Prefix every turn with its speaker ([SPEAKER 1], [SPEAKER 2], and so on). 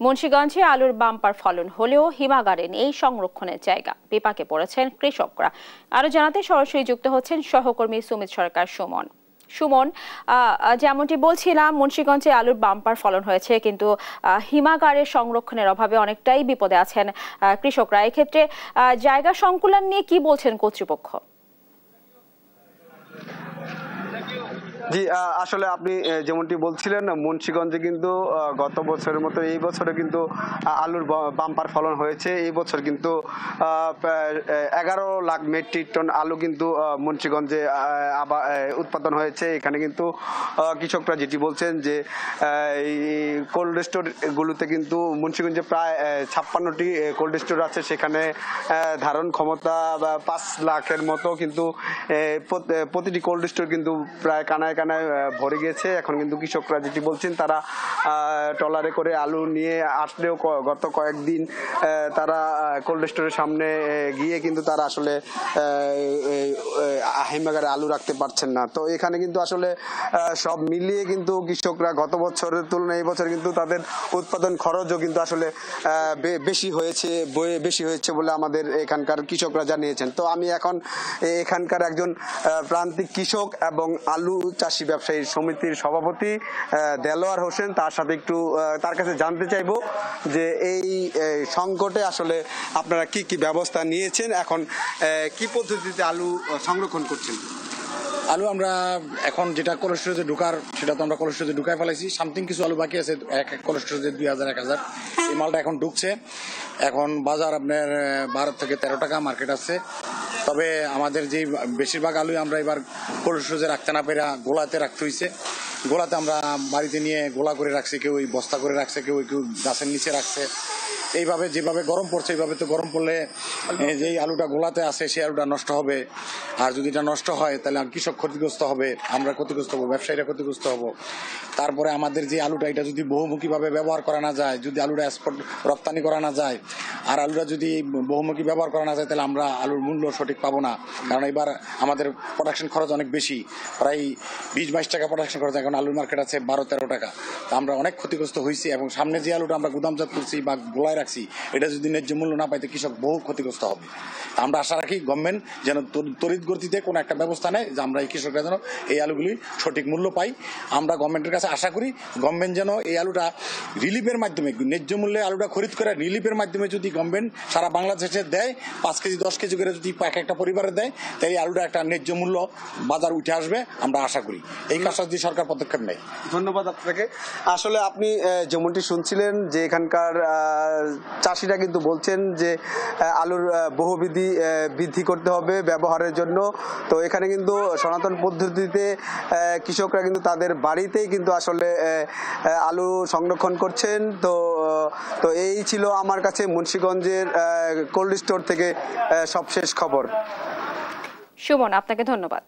[SPEAKER 1] মুন্সিগঞ্জে আলুর বাম্পার ফলন হলেও হিমাগারে নেই সংরক্ষণের জায়গা, বিপাকে পড়েছেন কৃষকরা। আরো জানাতে সরাসরি যুক্ত হচ্ছেন সহকর্মী সুমিত সরকার সুমন। সুমন, যেমনটি বলছিলাম, মুন্সিগঞ্জে আলুর বাম্পার ফলন হয়েছে, কিন্তু হিমাগারের সংরক্ষণের অভাবে অনেকটাই বিপদে আছেন কৃষকরা। এক্ষেত্রে জায়গা সংকুলন নিয়ে কি বলছেন কর্তৃপক্ষ?
[SPEAKER 2] জি, আসলে আপনি যেমনটি বলছিলেন, মুন্সিগঞ্জে কিন্তু গত বছরের মতো এই বছরে কিন্তু আলুর বাম্পার ফলন হয়েছে। এই বছর কিন্তু 11 লাখ মেট্রিক টন আলু কিন্তু মুন্সিগঞ্জে উৎপাদন হয়েছে। এখানে কিন্তু কৃষকরা যেটি বলছেন যে এই কোল্ড স্টোরগুলোতে কিন্তু মুন্সিগঞ্জে প্রায় 56টি কোল্ড স্টোর আছে। সেখানে ধারণ ক্ষমতা 5 লাখের মতো, কিন্তু প্রতিটি কোল্ড স্টোর কিন্তু প্রায় কানায় কানায় ভরে গেছে। এখন কিন্তু কৃষকরা যেটি বলছেন, তারা ট্রলারে করে আলু নিয়ে আসলেও গত কয়েকদিন তারা কোল্ড স্টোরের সামনে গিয়ে কিন্তু তারা আসলে হিমাগারে আলু রাখতে পারছেন না। তো এখানে কিন্তু আসলে সব মিলিয়ে কিন্তু কৃষকরা গত বছরের তুলনায় এই বছর কিন্তু তাদের উৎপাদন খরচও কিন্তু আসলে বেশি হয়েছে বলে আমাদের এখানকার কৃষকরা জানিয়েছেন। তো আমি এখন এখানকার একজন প্রান্তিক কৃষক এবং আলু চাষি ব্যবসায়ী সমিতির সভাপতি দেলোয়ার হোসেন, তার সাথে একটু তার কাছে জানতে চাইবো যে এই সংকটে আসলে আপনারা কি কি ব্যবস্থা নিয়েছেন, এখন কি পদ্ধতিতে আলু সংরক্ষণ করছেন?
[SPEAKER 3] আলু আমরা এখন যেটা কোল্ড স্টোরেজে ঢুকার, সেটা তো আমরা কোল্ড স্টোরেজে ঢুকাই ফেলাইছি। সামথিং কিছু আলু বাকি আছে, এক কোল্ড স্টোরেজে 2000-1000 এই মালটা এখন ঢুকছে। এখন বাজার আপনার 12 থেকে 13 টাকা মার্কেট আছে। তবে আমাদের যে বেশিরভাগ আলুই আমরা এবার কোল্ড স্টোরেজে রাখতে না পেরে গোলাতে রাখতে হয়েছে। গোলাতে আমরা বাড়িতে নিয়ে গোলা করে রাখছি, কেউ বস্তা করে রাখছে, কেউ গাছের নিচে রাখছে। এইভাবে যেভাবে গরম পড়ছে, এইভাবে তো গরম পড়লে যেই আলুটা গোলাতে আসে সেই আলুটা নষ্ট হবে। আর যদি এটা নষ্ট হয় তাহলে কৃষক ক্ষতিগ্রস্ত হবে, আমরা ক্ষতিগ্রস্ত হবো, ব্যবসায়ীরা ক্ষতিগ্রস্ত হবো। তারপরে আমাদের যে আলুটা, এটা যদি বহুমুখীভাবে ব্যবহার করা না যায়, যদি আলুটা এক্সপোর্ট রপ্তানি করা না যায়, আর আলুটা যদি বহুমুখী ব্যবহার করা না যায়, তাহলে আমরা আলুর মূল্য সঠিক পাবো না। কারণ এবার আমাদের প্রোডাকশন খরচ অনেক বেশি, প্রায় 20-22 টাকা প্রোডাকশন খরচ। এখন আলুর মার্কেট আছে 12-13 টাকা। তো আমরা অনেক ক্ষতিগ্রস্ত হয়েছি, এবং সামনে যে আলুটা আমরা গুদামজাত করছি বা গোলায় রাখছি, এটা যদি ন্যায্য মূল্য না পাইতে কৃষক বহু ক্ষতিগ্রস্ত হবে। আমরা আশা রাখি গভর্নমেন্ট যেন তড়িৎ গতিতে কোনো একটা ব্যবস্থা নেয়, যে আমরা এই কৃষকরা যেন এই আলুগুলি সঠিক মূল্য পাই। আমরা গভর্নমেন্টের কাছে আশা করি গভর্নমেন্ট যেন এই আলুটা রিলিফের মাধ্যমে, ন্যায্য মূল্যে আলুটা খরিদ করে রিলিফের মাধ্যমে যদি গভর্নমেন্ট সারা বাংলাদেশে দেয়, 5 কেজি 10 কেজি করে যদি এক একটা পরিবারে দেয়, তাই এই আলুটা একটা ন্যায্য মূল্য বাজার উঠে আসবে, আমরা আশা করি। এই কাজটা যদি সরকার পদক্ষেপ নেয়।
[SPEAKER 2] ধন্যবাদ আপনাকে। আসলে আপনি যেমনটি শুনছিলেন যে এখানকার চাষিরা কিন্তু বলছেন যে আলুর বহুবিধি বৃদ্ধি করতে হবে ব্যবহারের জন্য। তো এখানে কিন্তু সনাতন পদ্ধতিতে কৃষকরা কিন্তু তাদের বাড়িতেই কিন্তু আসলে আলু সংরক্ষণ করছেন। তো এই ছিল আমার কাছে মুন্সিগঞ্জের কোল্ড স্টোর থেকে সবশেষ খবর।
[SPEAKER 1] সুমন, আপনাকে ধন্যবাদ।